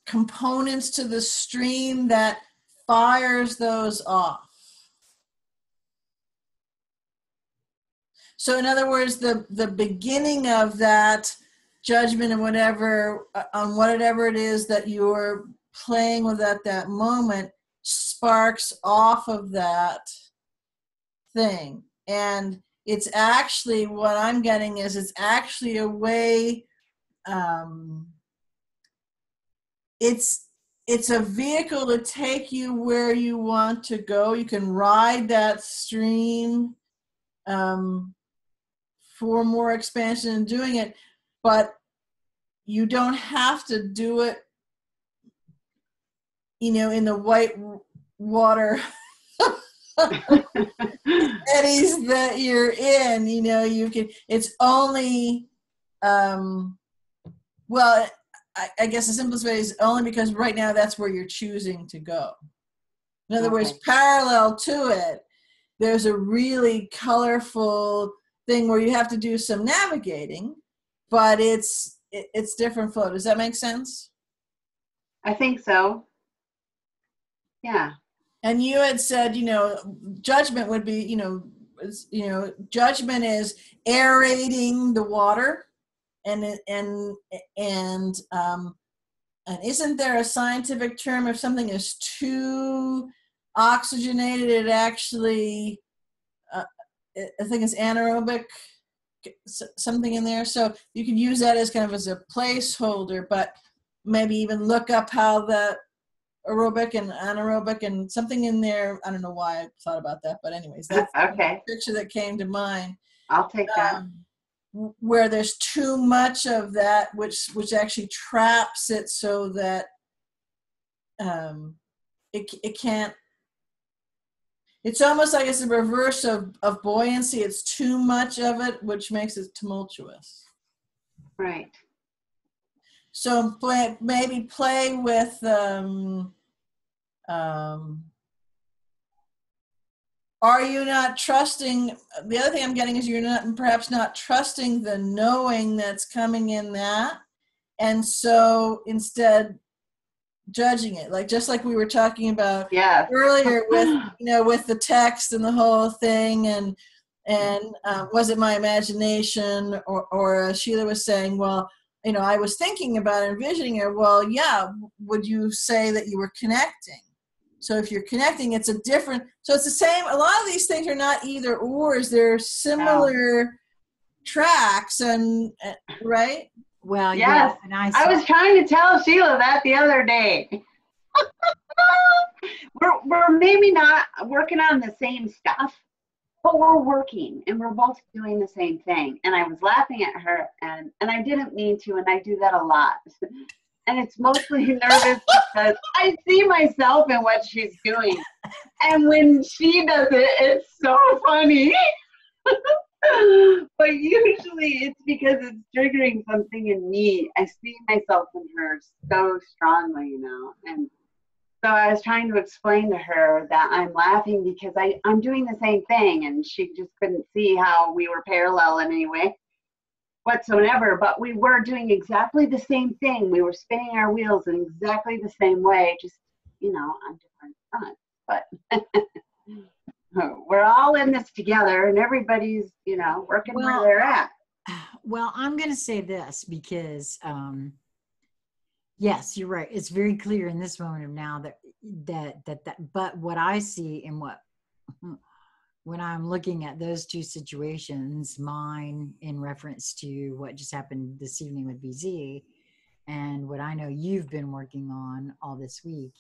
components to the stream that fires those off. So in other words, the beginning of that judgment and whatever, on whatever it is that you're playing with at that moment, sparks off of that thing. And it's actually, what I'm getting is it's actually a way, it's a vehicle to take you where you want to go. You can ride that stream for more expansion in doing it, but you don't have to do it, in the white water eddies that you're in. You can, it's only, well, I guess the simplest way is only because right now that's where you're choosing to go. In other words, parallel to it, there's a really colorful thing where you have to do some navigating, but it's different flow. Does that make sense? I think so. Yeah. And you had said, judgment would be, judgment is aerating the water, and isn't there a scientific term if something is too oxygenated, it actually, I think it's anaerobic, something in there. So you can use that as kind of as a placeholder, but maybe even look up how the aerobic and anaerobic and something in there. I don't know why I thought about that, but anyways, that's the picture that came to mind. I'll take that. Where there's too much of that, which actually traps it so that it can't. It's almost like it's the reverse of buoyancy. It's too much of it, which makes it tumultuous. Right. So maybe play with are you not trusting? The other thing I'm getting is you're perhaps not trusting the knowing that's coming in that, and so instead judging it, just like we were talking about earlier with with the text and the whole thing, and was it my imagination, or Sheila was saying, well, I was thinking about envisioning it. Well, yeah, would you say that you were connecting? So if you're connecting, it's a different, so it's the same. A lot of these things are not either ors, they're similar tracks, and right? Well, yes. And I was trying to tell Sheila that the other day. We're maybe not working on the same stuff, but we're working and we're both doing the same thing. And I was laughing at her, and I didn't mean to, and I do that a lot. And it's mostly nervous because I see myself in what she's doing. And when she does it, it's so funny. But usually it's because it's triggering something in me. I see myself in her so strongly, And so I was trying to explain to her that I'm laughing because I'm doing the same thing, and she just couldn't see how we were parallel in any way whatsoever, but we were doing exactly the same thing. We were spinning our wheels in exactly the same way, just, on different fronts. But we're all in this together, and everybody's, working where they're at. Well, I'm going to say this because, yes, you're right. It's very clear in this moment of now but what I see and when I'm looking at those two situations, mine in reference to what just happened this evening with BZ, and what I know you've been working on all this week,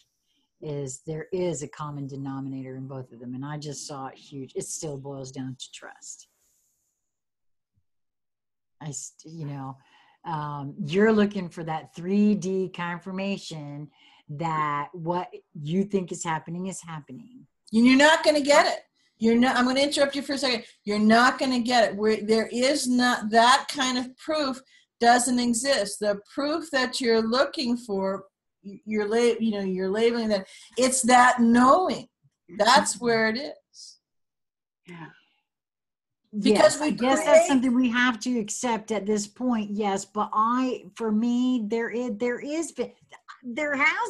is there is a common denominator in both of them. And I just saw it huge. It still boils down to trust. You're looking for that 3D confirmation that what you think is happening is happening. You're not going to get it. I'm going to interrupt you for a second. You're not going to get it. There is not that kind of proof doesn't exist. The proof that you're looking for, you're labeling that. It's that knowing. That's where it is. Yeah. Because I guess that's something we have to accept at this point. Yes, but for me, there has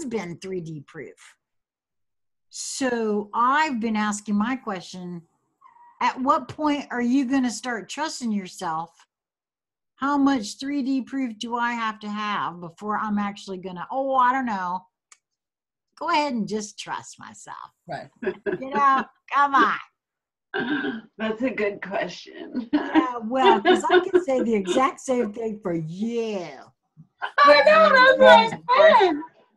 been 3D proof. So I've been asking my question, at what point are you going to start trusting yourself? How much 3D proof do I have to have before I'm actually going to, I don't know. Go ahead and just trust myself. Right. Come on. That's a good question. Yeah, well, because I can say the exact same thing for you. I know, that's right.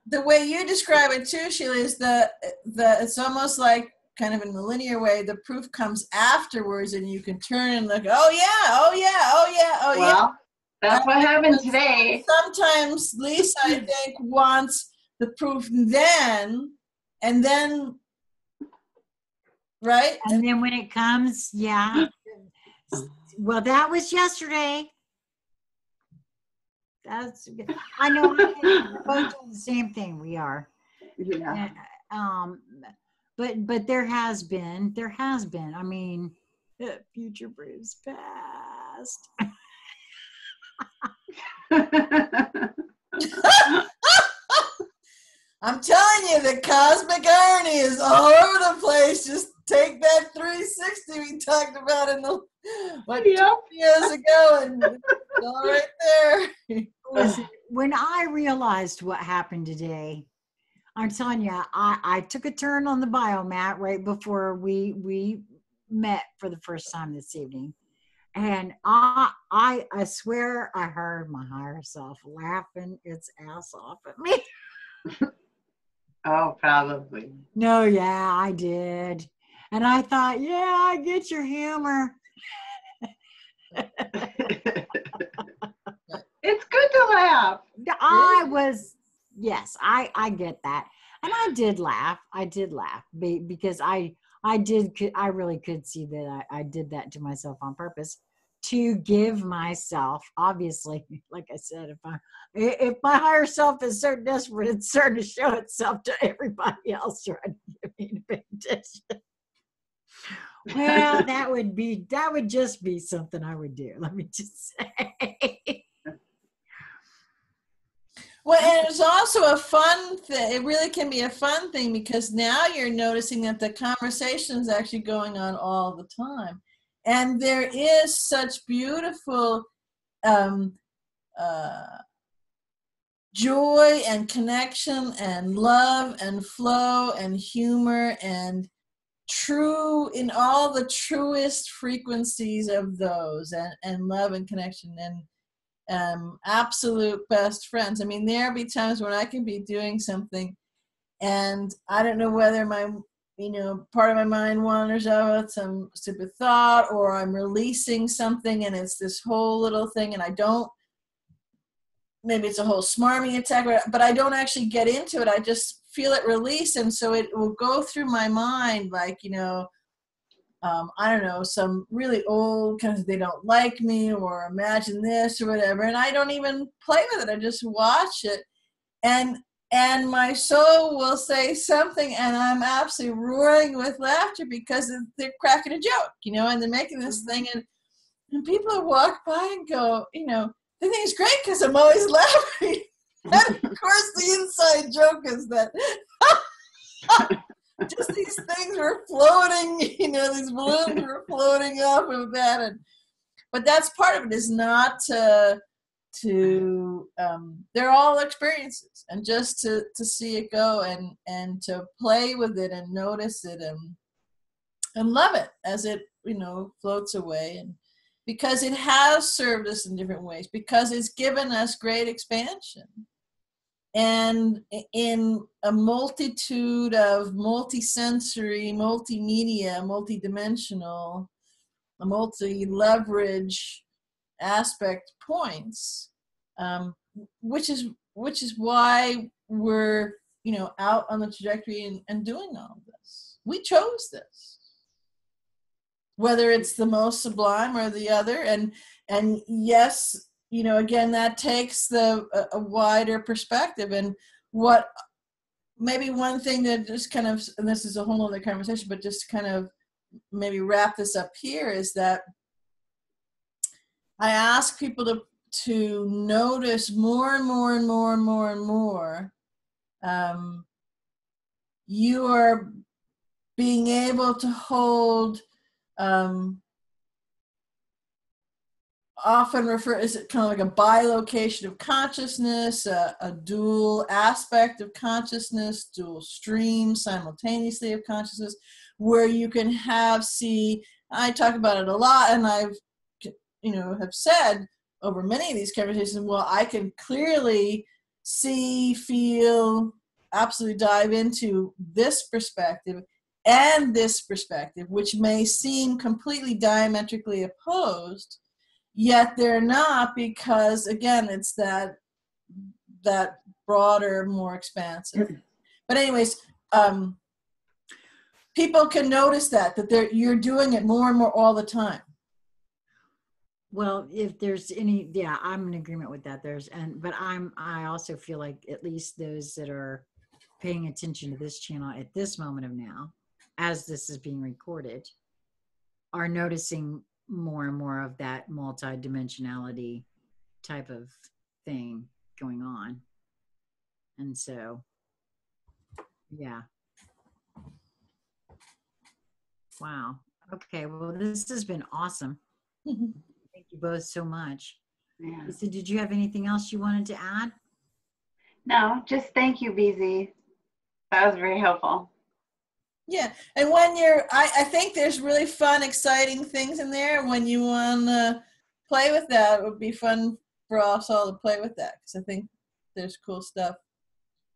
The way you describe it too, Sheila, is it's almost like kind of in the linear way, the proof comes afterwards and you can turn and look, Well, that's what happened today. Sometimes Lisa, I think, wants the proof then, and then, right? And then when it comes, yeah. Well, that was yesterday. That's good. I know we're both doing the same thing. We are. Yeah. But there has been. I mean, future proves past. I'm telling you, the cosmic irony is all over the place. Just take that 360 we talked about in the 2 years ago, and it's all right there. Listen, when I realized what happened today, I'm telling you, I took a turn on the biomat right before we met for the first time this evening. And I swear I heard my higher self laughing its ass off at me. Oh, probably. No, yeah, I did. And I thought, yeah, I get your humor. It's good to laugh. I get that. And I did laugh because I really could see that I did that to myself on purpose to give myself, obviously, like I said, if my higher self is so desperate, it's starting to show itself to everybody else trying to get me to pay attention. Well, that would just be something I would do. Let me just say. Well, and it's also a fun thing. It really can be a fun thing because now you're noticing that the conversation is actually going on all the time. And there is such beautiful joy and connection and love and flow and humor and true in all the truest frequencies of those and love and connection and absolute best friends. I mean, there'll be times when I can be doing something and I don't know whether my part of my mind wanders out some stupid thought or I'm releasing something and it's this whole little thing and maybe it's a whole smarming attack, but I don't actually get into it. I just feel it release. And so it will go through my mind like, I don't know, some really old kind of they don't like me or imagine this or whatever. And I don't even play with it. I just watch it. And my soul will say something and I'm absolutely roaring with laughter because they're cracking a joke, and they're making this thing. And people walk by and go, they think it's great because I'm always laughing. And of course the inside joke is that just these things were floating, these balloons were floating off of that. but that's part of it, is not to they're all experiences, and just to see it go, and to play with it and notice it, and love it as it, floats away. And because it has served us in different ways, because it's given us great expansion, and in a multitude of multi-sensory, multimedia, multi-dimensional, multi-leverage aspect points, which is why we're out on the trajectory and doing all of this. We chose this, whether it's the most sublime or the other, and yes, again, that takes a wider perspective. And what maybe one thing that just kind of, and this is a whole other conversation, but just kind of maybe wrap this up here, is that I ask people to notice more and more and more and more and more. You are being able to hold, often is it kind of like a bilocation of consciousness, a dual aspect of consciousness, dual stream simultaneously of consciousness, where you can I talk about it a lot, and I've have said over many of these conversations, well, I can clearly see, feel, absolutely dive into this perspective and this perspective, which may seem completely diametrically opposed, yet they're not, because again, it's that broader, more expansive. But anyways, people can notice that you're doing it more and more all the time. Well, if there's any, yeah, I'm in agreement with that. But I also feel like at least those that are paying attention to this channel at this moment of now, as this is being recorded, are noticing more and more of that multidimensionality type of thing going on. And so, yeah. Wow. Okay. Well, this has been awesome. Thank you both so much. Yeah. So did you have anything else you wanted to add? No, just thank you, BZ. That was very helpful. Yeah, and when I think there's really fun, exciting things in there. When you want to play with that, it would be fun for us all to play with that, because I think there's cool stuff.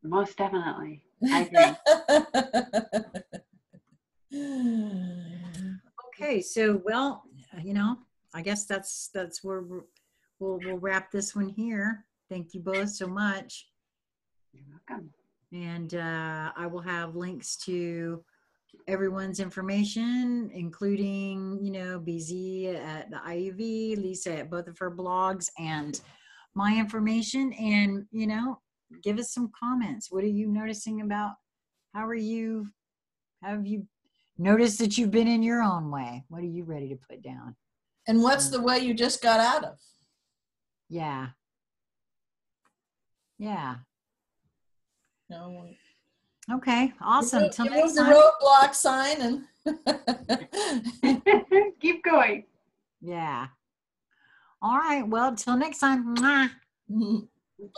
Most definitely. I agree. Okay, so well, I guess that's where we'll wrap this one here. Thank you both so much. You're welcome. And I will have links to everyone's information, including, BZ at the IUV, Lisa at both of her blogs, and my information. And, give us some comments. What are you noticing about? Have you noticed that you've been in your own way? What are you ready to put down? And what's the way you just got out of? Yeah. Yeah. No. Okay, awesome. You move the roadblock sign and keep going. Yeah. All right. Well, till next time. Mwah.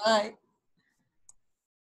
Bye.